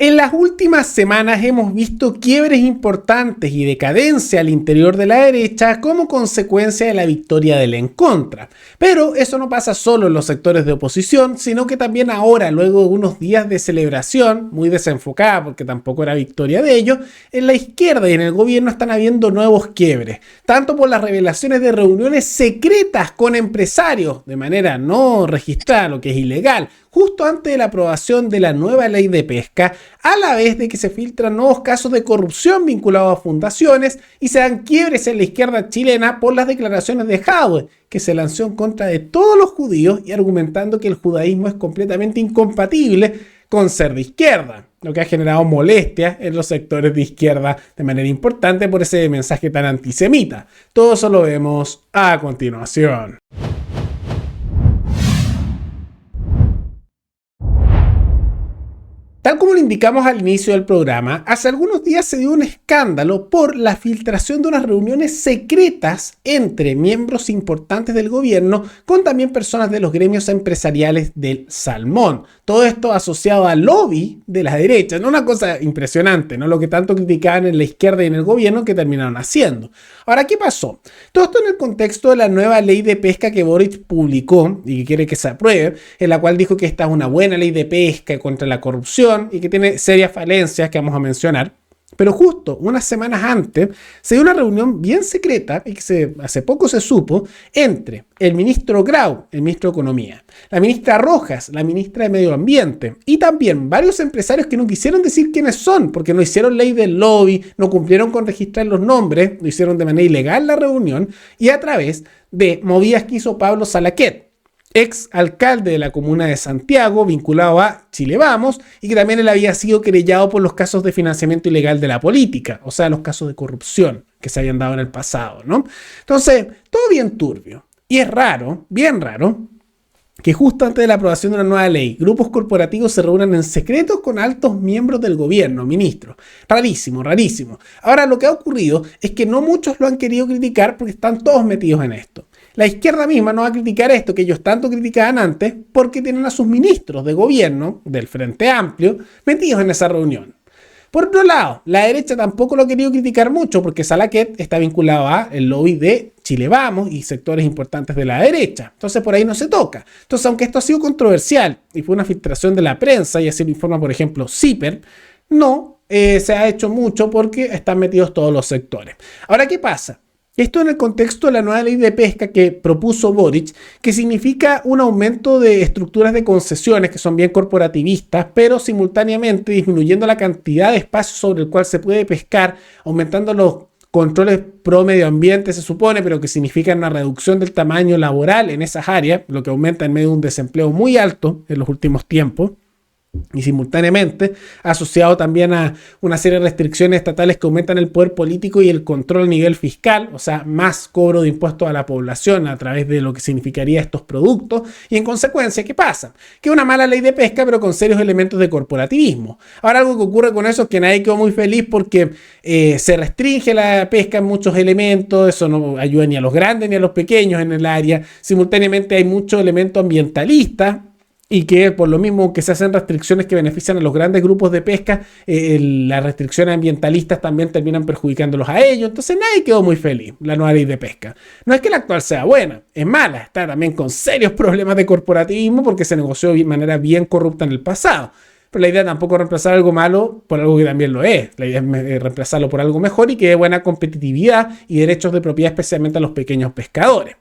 En las últimas semanas hemos visto quiebres importantes y decadencia al interior de la derecha como consecuencia de la victoria del en contra. Pero eso no pasa solo en los sectores de oposición, sino que también ahora, luego de unos días de celebración, muy desenfocada porque tampoco era victoria de ellos, en la izquierda y en el gobierno están habiendo nuevos quiebres, tanto por las revelaciones de reuniones secretas con empresarios de manera no registrada, lo que es ilegal, justo antes de la aprobación de la nueva ley de pesca, a la vez de que se filtran nuevos casos de corrupción vinculados a fundaciones y se dan quiebres en la izquierda chilena por las declaraciones de Jadwe, que se lanzó en contra de todos los judíos y argumentando que el judaísmo es completamente incompatible con ser de izquierda, lo que ha generado molestias en los sectores de izquierda de manera importante por ese mensaje tan antisemita. Todo eso lo vemos a continuación. Tal como lo indicamos al inicio del programa, hace algunos días se dio un escándalo por la filtración de unas reuniones secretas entre miembros importantes del gobierno con también personas de los gremios empresariales del salmón. Todo esto asociado al lobby de la derecha, ¿no? Una cosa impresionante, ¿no? Lo que tanto criticaban en la izquierda y en el gobierno que terminaron haciendo. Ahora, ¿qué pasó? Todo esto en el contexto de la nueva ley de pesca que Boric publicó y que quiere que se apruebe, en la cual dijo que esta es una buena ley de pesca contra la corrupción y que tiene serias falencias que vamos a mencionar. Pero justo unas semanas antes se dio una reunión bien secreta y que hace poco se supo entre el ministro Grau, el ministro de Economía, la ministra Rojas, la ministra de Medio Ambiente y también varios empresarios que no quisieron decir quiénes son porque no hicieron ley del lobby, no cumplieron con registrar los nombres, lo hicieron de manera ilegal la reunión y a través de movidas que hizo Pablo Salaquet, ex alcalde de la comuna de Santiago, vinculado a Chile Vamos, y que también él había sido querellado por los casos de financiamiento ilegal de la política, o sea, los casos de corrupción que se habían dado en el pasado, ¿no? Entonces, todo bien turbio. Y es raro, bien raro, que justo antes de la aprobación de una nueva ley, grupos corporativos se reúnan en secreto con altos miembros del gobierno, ministros. Rarísimo, rarísimo. Ahora, lo que ha ocurrido es que no muchos lo han querido criticar porque están todos metidos en esto. La izquierda misma no va a criticar esto que ellos tanto criticaban antes porque tienen a sus ministros de gobierno, del Frente Amplio, metidos en esa reunión. Por otro lado, la derecha tampoco lo ha querido criticar mucho porque Salaquet está vinculado a el lobby de Chile Vamos y sectores importantes de la derecha. Entonces por ahí no se toca. Entonces, aunque esto ha sido controversial y fue una filtración de la prensa y así lo informa, por ejemplo, CIPER, no se ha hecho mucho porque están metidos todos los sectores. Ahora, ¿qué pasa? Esto en el contexto de la nueva ley de pesca que propuso Boric, que significa un aumento de estructuras de concesiones que son bien corporativistas, pero simultáneamente disminuyendo la cantidad de espacio sobre el cual se puede pescar, aumentando los controles pro medio ambiente se supone, pero que significan una reducción del tamaño laboral en esas áreas, lo que aumenta en medio de un desempleo muy alto en los últimos tiempos. Y simultáneamente asociado también a una serie de restricciones estatales que aumentan el poder político y el control a nivel fiscal, o sea, más cobro de impuestos a la población a través de lo que significaría estos productos. Y en consecuencia, ¿qué pasa? Que es una mala ley de pesca, pero con serios elementos de corporativismo. Ahora, algo que ocurre con eso es que nadie quedó muy feliz porque se restringe la pesca en muchos elementos, eso no ayuda ni a los grandes ni a los pequeños en el área. Simultáneamente hay muchos elementos ambientalistas, y que por lo mismo que se hacen restricciones que benefician a los grandes grupos de pesca, las restricciones ambientalistas también terminan perjudicándolos a ellos. Entonces nadie quedó muy feliz la nueva ley de pesca. No es que la actual sea buena, es mala, está también con serios problemas de corporativismo porque se negoció de manera bien corrupta en el pasado. Pero la idea tampoco es reemplazar algo malo por algo que también lo es. La idea es reemplazarlo por algo mejor y que dé buena competitividad y derechos de propiedad especialmente a los pequeños pescadores.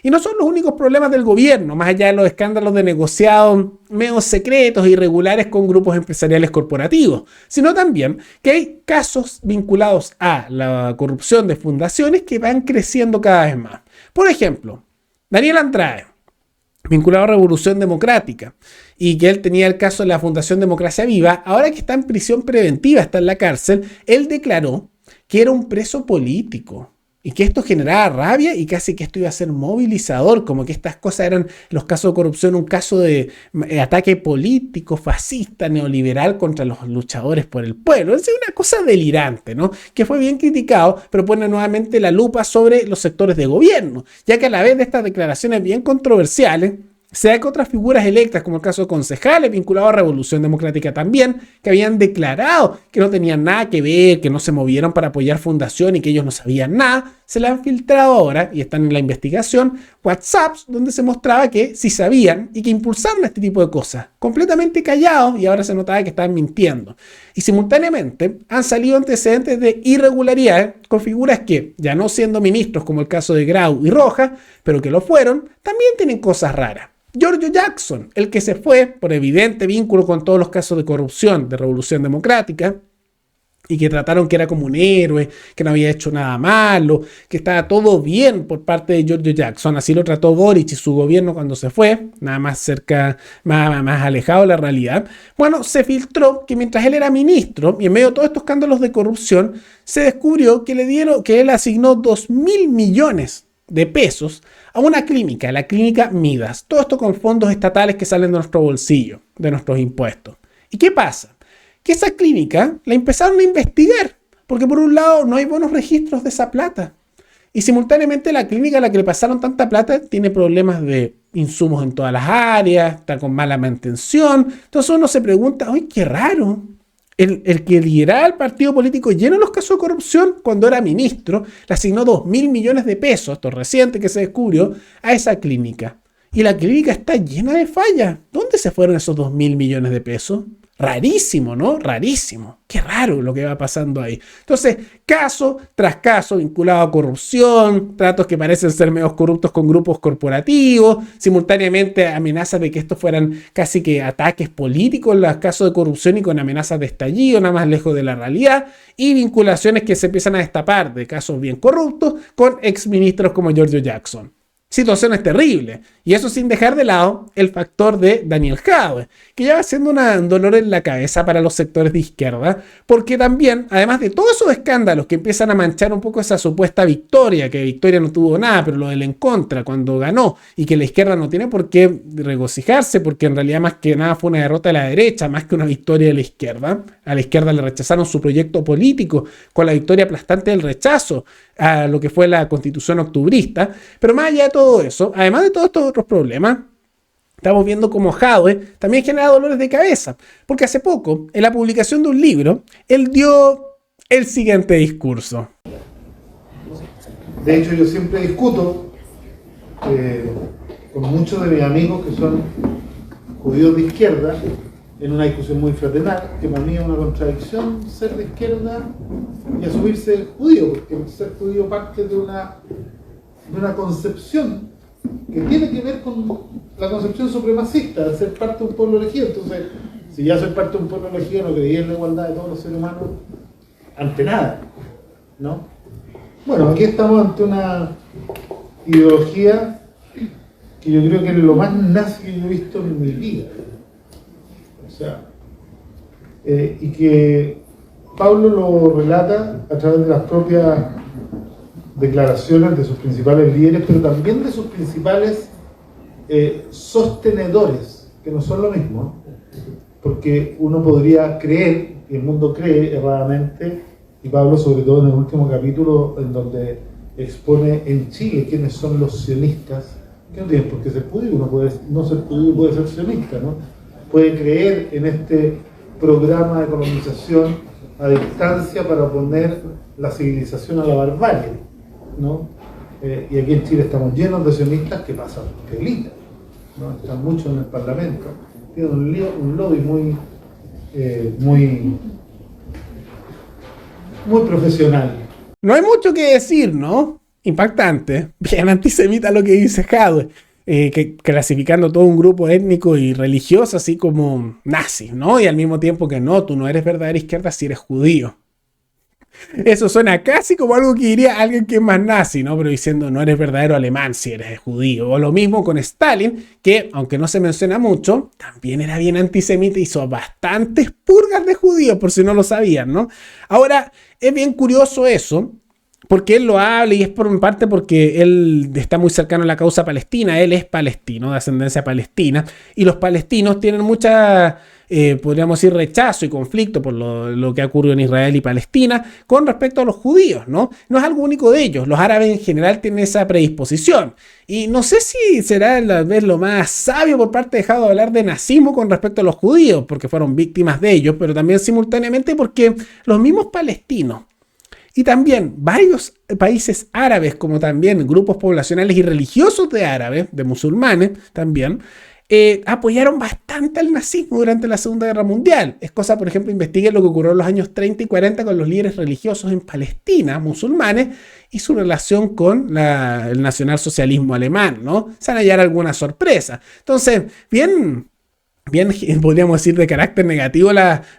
Y no son los únicos problemas del gobierno, más allá de los escándalos de negociados medio secretos e irregulares con grupos empresariales corporativos, sino también que hay casos vinculados a la corrupción de fundaciones que van creciendo cada vez más. Por ejemplo, Daniel Andrade, vinculado a Revolución Democrática, y que él tenía el caso de la Fundación Democracia Viva, ahora que está en prisión preventiva, está en la cárcel, él declaró que era un preso político. Y que esto generaba rabia y casi que esto iba a ser movilizador, como que estas cosas eran, los casos de corrupción, un caso de ataque político, fascista, neoliberal contra los luchadores por el pueblo. Es una cosa delirante, ¿no? Que fue bien criticado, pero pone nuevamente la lupa sobre los sectores de gobierno, ya que a la vez de estas declaraciones bien controversiales, sea que otras figuras electas, como el caso de concejales vinculados a Revolución Democrática también, que habían declarado que no tenían nada que ver, que no se movieron para apoyar Fundación y que ellos no sabían nada, se le han filtrado ahora, y están en la investigación, WhatsApps donde se mostraba que sí sabían y que impulsaron este tipo de cosas, completamente callados, y ahora se notaba que estaban mintiendo. Y simultáneamente han salido antecedentes de irregularidades con figuras que, ya no siendo ministros como el caso de Grau y Rojas, pero que lo fueron, también tienen cosas raras. Giorgio Jackson, el que se fue por evidente vínculo con todos los casos de corrupción de Revolución Democrática y que trataron que era como un héroe, que no había hecho nada malo, que estaba todo bien por parte de Giorgio Jackson. Así lo trató Boric y su gobierno cuando se fue, nada más cerca, más alejado de la realidad. Bueno, se filtró que mientras él era ministro y en medio de todos estos escándalos de corrupción, se descubrió que él asignó 2.000 millones de pesos a una clínica, la clínica Midas. Todo esto con fondos estatales que salen de nuestro bolsillo, de nuestros impuestos. ¿Y qué pasa? Que esa clínica la empezaron a investigar, porque por un lado no hay buenos registros de esa plata. Y simultáneamente la clínica a la que le pasaron tanta plata tiene problemas de insumos en todas las áreas, está con mala mantención. Entonces uno se pregunta, ¡ay, qué raro! El que lideraba el partido político lleno de los casos de corrupción cuando era ministro, le asignó 2.000 millones de pesos, esto es reciente que se descubrió, a esa clínica. Y la clínica está llena de fallas. ¿Dónde se fueron esos 2.000 millones de pesos? Rarísimo, ¿no? Rarísimo. Qué raro lo que va pasando ahí. Entonces, caso tras caso vinculado a corrupción, tratos que parecen ser medios corruptos con grupos corporativos, simultáneamente amenazas de que estos fueran casi que ataques políticos en los casos de corrupción y con amenazas de estallido, nada más lejos de la realidad, y vinculaciones que se empiezan a destapar de casos bien corruptos con exministros como Giorgio Jackson. Situaciones terribles. Y eso sin dejar de lado el factor de Daniel Jadwe, que ya va siendo un dolor en la cabeza para los sectores de izquierda, porque también, además de todos esos escándalos que empiezan a manchar un poco esa supuesta victoria, que Victoria no tuvo nada, pero lo del en contra cuando ganó, y que la izquierda no tiene por qué regocijarse, porque en realidad más que nada fue una derrota de la derecha, más que una victoria de la izquierda. A la izquierda le rechazaron su proyecto político con la victoria aplastante del rechazo a lo que fue la constitución octubrista. Pero más allá de todo eso, además de todos estos otros problemas, estamos viendo cómo Jadwe también genera dolores de cabeza, porque hace poco, en la publicación de un libro, él dio el siguiente discurso. De hecho, yo siempre discuto con muchos de mis amigos que son judíos de izquierda, en una discusión muy fraternal, que para mí es una contradicción ser de izquierda y asumirse judío, porque ser judío parte de una concepción que tiene que ver con la concepción supremacista, de ser parte de un pueblo elegido. Entonces, si ya soy parte de un pueblo elegido, no creía en la igualdad de todos los seres humanos ante nada, ¿no? Bueno, aquí estamos ante una ideología que yo creo que es lo más nazi que yo he visto en mi vida. O sea, y que Pablo lo relata a través de las propias declaraciones de sus principales líderes, pero también de sus principales sostenedores, que no son lo mismo, porque uno podría creer, y el mundo cree erradamente, y Pablo sobre todo en el último capítulo, en donde expone en Chile quiénes son los sionistas, que no tienen por qué ser judíos, uno puede no ser judío y puede ser sionista, ¿no? Puede creer en este programa de colonización a distancia para poner la civilización a la barbarie, ¿no? Y aquí en Chile estamos llenos de sionistas que pasan pelita, ¿no? Están muchos en el Parlamento, tienen un lobby muy profesional. No hay mucho que decir, ¿no? Impactante, bien antisemita lo que dice Jadwe. Que clasificando todo un grupo étnico y religioso así como nazi, ¿no? Y al mismo tiempo que no, tú no eres verdadera izquierda si eres judío. Eso suena casi como algo que diría alguien que es más nazi, ¿no? Pero diciendo no eres verdadero alemán si eres judío. O lo mismo con Stalin, que aunque no se menciona mucho, también era bien antisemita y hizo bastantes purgas de judíos, por si no lo sabían, ¿no? Ahora, es bien curioso eso, porque él lo habla y es por una parte porque él está muy cercano a la causa palestina. Él es palestino, de ascendencia palestina, y los palestinos tienen mucha podríamos decir, rechazo y conflicto por lo que ha ocurrido en Israel y Palestina con respecto a los judíos, ¿no? No es algo único de ellos, los árabes en general tienen esa predisposición. Y no sé si será tal vez lo más sabio por parte de Jado hablar de nazismo con respecto a los judíos, porque fueron víctimas de ellos, pero también simultáneamente porque los mismos palestinos y también varios países árabes, como también grupos poblacionales y religiosos de árabes, de musulmanes también, apoyaron bastante al nazismo durante la Segunda Guerra Mundial. Es cosa, por ejemplo, investiguen lo que ocurrió en los años 30 y 40 con los líderes religiosos en Palestina, musulmanes, y su relación con el nacionalsocialismo alemán, ¿no? Se van a hallar alguna sorpresa. Entonces, bien, podríamos decir, de carácter negativo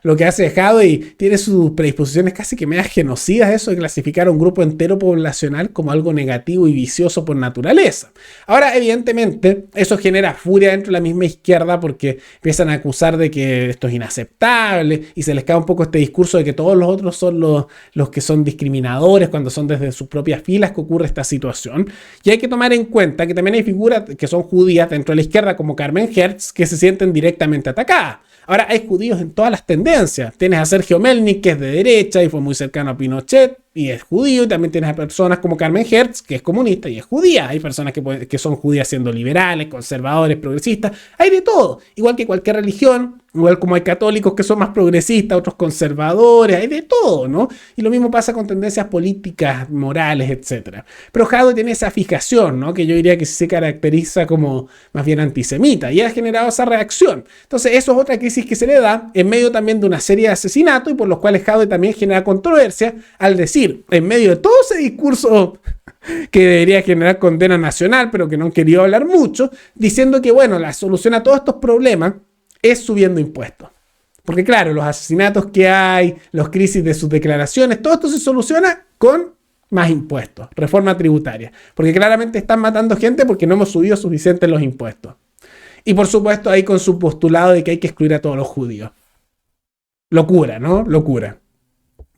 lo que ha dejado, y tiene sus predisposiciones casi que medias genocidas, eso de clasificar a un grupo entero poblacional como algo negativo y vicioso por naturaleza. Ahora, evidentemente, eso genera furia dentro de la misma izquierda porque empiezan a acusar de que esto es inaceptable y se les cae un poco este discurso de que todos los otros son los que son discriminadores cuando son desde sus propias filas que ocurre esta situación. Y hay que tomar en cuenta que también hay figuras que son judías dentro de la izquierda como Carmen Hertz que se sienten directamente atacada. Ahora hay judíos en todas las tendencias. Tienes a Sergio Melnik, que es de derecha y fue muy cercano a Pinochet y es judío, y también tienes a personas como Carmen Hertz, que es comunista y es judía. Hay personas que son judías siendo liberales, conservadores, progresistas. Hay de todo, igual que cualquier religión, igual como hay católicos que son más progresistas, otros conservadores, hay de todo, ¿no? Y lo mismo pasa con tendencias políticas, morales, etc. Pero Jado tiene esa fijación, ¿no? Que yo diría que se caracteriza como más bien antisemita, y ha generado esa reacción. Entonces eso es otra crisis que se le da en medio también de una serie de asesinatos, y por los cuales Jado también genera controversia al decir, en medio de todo ese discurso que debería generar condena nacional, pero que no han querido hablar mucho, diciendo que, bueno, la solución a todos estos problemas es subiendo impuestos. Porque claro, los asesinatos que hay, los crisis de sus declaraciones, todo esto se soluciona con más impuestos, reforma tributaria. Porque claramente están matando gente porque no hemos subido suficiente los impuestos. Y por supuesto ahí con su postulado de que hay que excluir a todos los judíos. Locura, ¿no? Locura.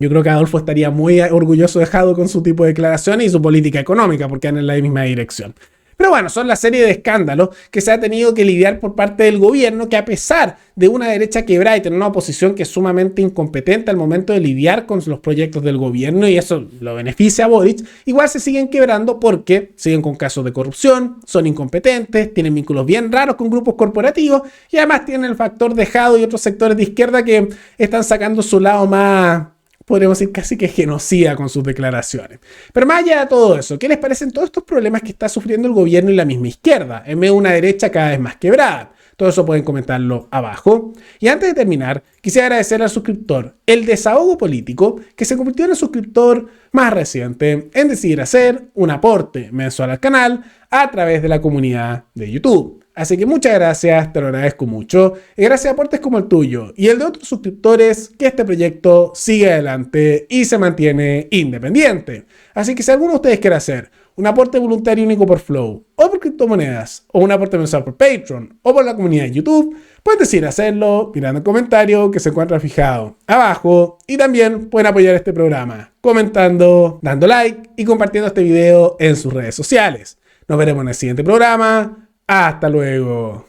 Yo creo que Adolfo estaría muy orgulloso de Jado con su tipo de declaraciones y su política económica, porque van en la misma dirección. Pero bueno, son la serie de escándalos que se ha tenido que lidiar por parte del gobierno, que a pesar de una derecha quebrada y tener una oposición que es sumamente incompetente al momento de lidiar con los proyectos del gobierno, y eso lo beneficia a Boric, igual se siguen quebrando porque siguen con casos de corrupción, son incompetentes, tienen vínculos bien raros con grupos corporativos, y además tienen el factor de Jado y otros sectores de izquierda que están sacando su lado más, podríamos decir, casi que genocida con sus declaraciones. Pero más allá de todo eso, ¿qué les parecen todos estos problemas que está sufriendo el gobierno y la misma izquierda, en medio de una derecha cada vez más quebrada? Todo eso pueden comentarlo abajo. Y antes de terminar, quisiera agradecer al suscriptor El Desahogo Político, que se convirtió en el suscriptor más reciente en decidir hacer un aporte mensual al canal a través de la comunidad de YouTube. Así que muchas gracias, te lo agradezco mucho. Y gracias a aportes como el tuyo y el de otros suscriptores, que este proyecto sigue adelante y se mantiene independiente. Así que si alguno de ustedes quiere hacer un aporte voluntario único por Flow, o por criptomonedas, o un aporte mensual por Patreon, o por la comunidad de YouTube, pueden decidir hacerlo mirando el comentario que se encuentra fijado abajo. Y también pueden apoyar este programa comentando, dando like y compartiendo este video en sus redes sociales. Nos veremos en el siguiente programa. Hasta luego.